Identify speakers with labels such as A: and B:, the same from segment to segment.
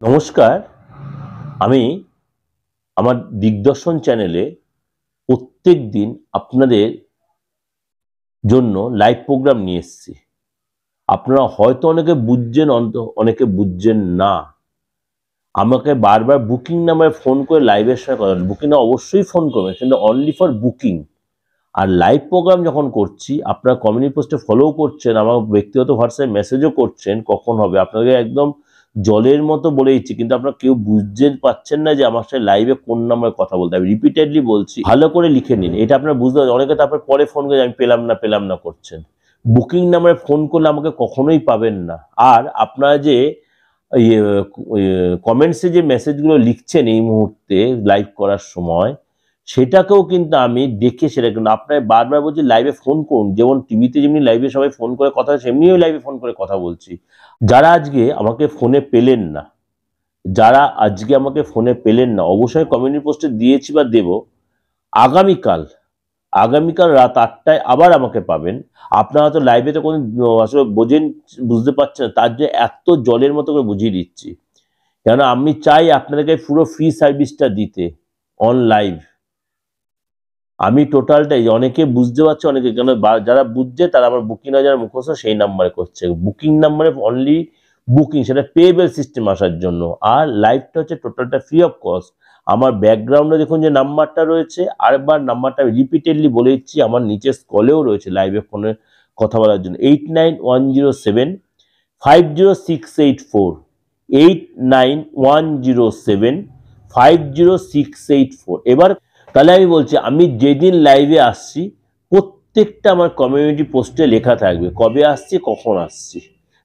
A: নমস্কার। আমি আমার দিগদর্শন চ্যানেলে প্রত্যেক দিন আপনাদের জন্য লাইভ প্রোগ্রাম নিয়ে এসেছি। আপনারা হয়তো অনেকে বুঝছেন, অনেকে বুঝছেন না। আমাকে বারবার বুকিং নাম্বারে ফোন করে লাইভের সঙ্গে কথা বলেন। বুকিং অবশ্যই ফোন করবেন, কিন্তু অনলি ফর বুকিং। আর লাইভ প্রোগ্রাম যখন করছি, আপনারা কমিউনিটি পোস্টে ফলো করছেন, আমার ব্যক্তিগত হোয়াটসঅ্যাপে মেসেজও করছেন কখন হবে। আপনাকে একদম জলের মতো বলে দিচ্ছি, কিন্তু আপনারা কেউ বুঝতে পারছেন না যে আমার সাথে লাইভে কোন নাম্বারে কথা বলতে হবে। রিপিটেডলি বলছি, ভালো করে লিখে নিন, এটা আপনারা বুঝতে পারছেন। অনেকে তারপর পরে ফোন করে আমি পেলাম না করছেন। বুকিং নাম্বারে ফোন করলে আমাকে কখনোই পাবেন না। আর আপনারা যে কমেন্টসে যে মেসেজগুলো লিখছেন এই মুহূর্তে লাইভ করার সময়, সেটাকেও কিন্তু আমি দেখে সেটা কিন্তু আপনার বারবার বলছি লাইভে ফোন করুন। যেমন টিভিতে যেমনি লাইভে সবাই ফোন করে কথা, সেমনিও লাইভে ফোন করে কথা বলছি। যারা আজকে আমাকে ফোনে পেলেন না, অবশ্যই কমিউনিটি পোস্টে দিয়েছি বা দেব। আগামীকাল রাত 8টায় আবার আমাকে পাবেন। আপনারা তো লাইভে তো কোনো আসলে বুঝতে পারছেন না, তার যে এত জলের মতো করে বুঝিয়ে দিচ্ছি। কেননা আমি চাই আপনাদেরকে পুরো ফ্রি সার্ভিসটা দিতে অন লাইভ। আমি টোটালটাই, অনেকে বুঝতে পারছে, অনেকে কেন যারা বুঝছে তারা আমার বুকিং যারা মুখস্থ সেই নাম্বারে করছে। বুকিং নাম্বারে অনলি বুকিং, সেটা পেয়েবল সিস্টেম আসার জন্য। আর লাইভটা হচ্ছে টোটালটা ফ্রি অফ কস্ট। আমার ব্যাকগ্রাউন্ডে দেখুন যে নাম্বারটা রয়েছে, আরেকবার নাম্বারটা রিপিটেডলি বলে দিচ্ছি, আমার নিচে স্কলেও রয়েছে লাইভে ফোনে কথা বলার জন্য। 8910750684, 8910750684। এবার তাহলে আমি বলছি, আমি যেদিন লাইভে আসছি প্রত্যেকটা আমার কমিউনিটি পোস্টে লেখা থাকবে কবে আসছি, কখন আসছি।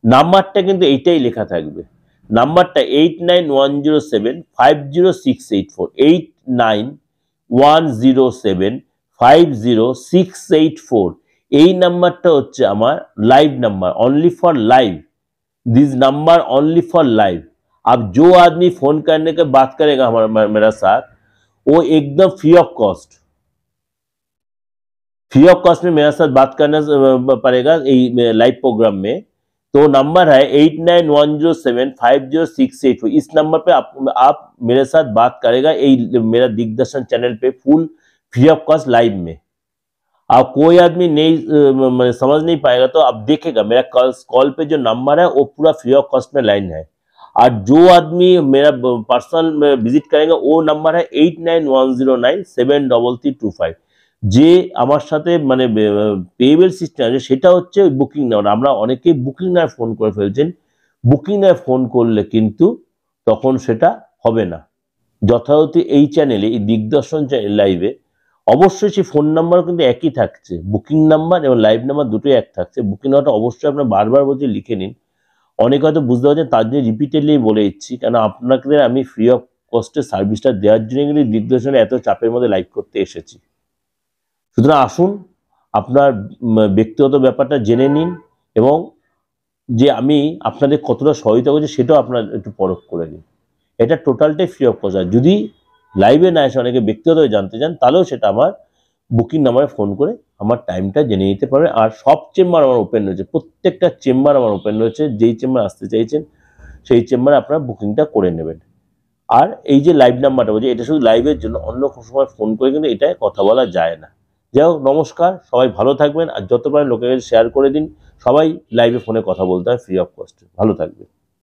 A: নাম্বারটা কিন্তু এইটাই লেখা থাকবে। নাম্বারটা 8910750684, 8910750684। এই নাম্বারটা হচ্ছে আমার live number, only for live. This number only for live. अब जो आदमी फोन करने के बात करेगा मेरा साथ, वो एकदम फ्री ऑफ कॉस्ट में मेरे साथ बात करना पड़ेगा लाइव प्रोग्राम में। तो नंबर है 8910750684। इस नंबर पे आप मेरे साथ बात करेगा मेरा दिग्दर्शन चैनल पे full free of cost live में। आप कोई आदमी नहीं समझ नहीं पाएगा तो आप देखेगा मेरा कॉल पे जो नंबर है वो पूरा फ्री ऑफ कॉस्ट में लाइन है। और जो आदमी मेरा पर्सनल विजिट करेंगे वो नंबर है 8910973325। যে আমার সাথে মানে পেয়েবল সিস্টেম আছে সেটা হচ্ছে বুকিং নাম্বার। আমরা অনেকেই বুকিং নাম্বার ফোন করে ফেলছেন। বুকিং নাম্বার ফোন করলে কিন্তু তখন সেটা হবে না। যথারীতি এই চ্যানেলে, এই দিগদর্শন চ্যানেল লাইভে অবশ্যই সেই ফোন নাম্বার কিন্তু একই থাকছে। বুকিং নাম্বার এবং লাইভ নাম্বার দুটোই এক থাকছে। বুকিং নাম্বারটা অবশ্যই আপনার বারবার বলছি লিখে নিন। অনেকে হয়তো বুঝতে পারছেন, তার জন্য রিপিটেডলি বলে দিচ্ছি, কেন আপনাদের আমি ফ্রি অফ কস্টে সার্ভিসটা দেওয়ার জন্য কিন্তু দিগদর্শনে এত চাপের মধ্যে লাইভ করতে এসেছি। সুতরাং আসুন, আপনার ব্যক্তিগত ব্যাপারটা জেনে নিন এবং যে আমি আপনাদের কতটা সহায়তা করছি সেটাও আপনার একটু পরখ করে নিন। এটা টোটালটাই ফ্রি অফ কস্ট। যদি লাইভে না এসে অনেকে ব্যক্তিগতভাবে জানতে চান, তাহলেও সেটা আমার বুকিং নাম্বারে ফোন করে আমার টাইমটা জেনে নিতে পারবে। আর সব চেম্বার আমার ওপেন রয়েছে, প্রত্যেকটা চেম্বার আমার ওপেন রয়েছে। যেই চেম্বার আসতে চাইছেন সেই চেম্বারে আপনারা বুকিংটা করে নেবেন। আর এই যে লাইভ নাম্বারটা বলছি, এটা শুধু লাইভের জন্য, অন্য কোনো সময় ফোন করে কিন্তু এটাই কথা বলা যায় না। যাই হোক, নমস্কার, সবাই ভালো থাকবেন। আর যত পারেন লোকের শেয়ার করে দিন। সবাই লাইভে ফোনে কথা বলতে হয় ফ্রি অফ কস্টে। ভালো থাকবেন।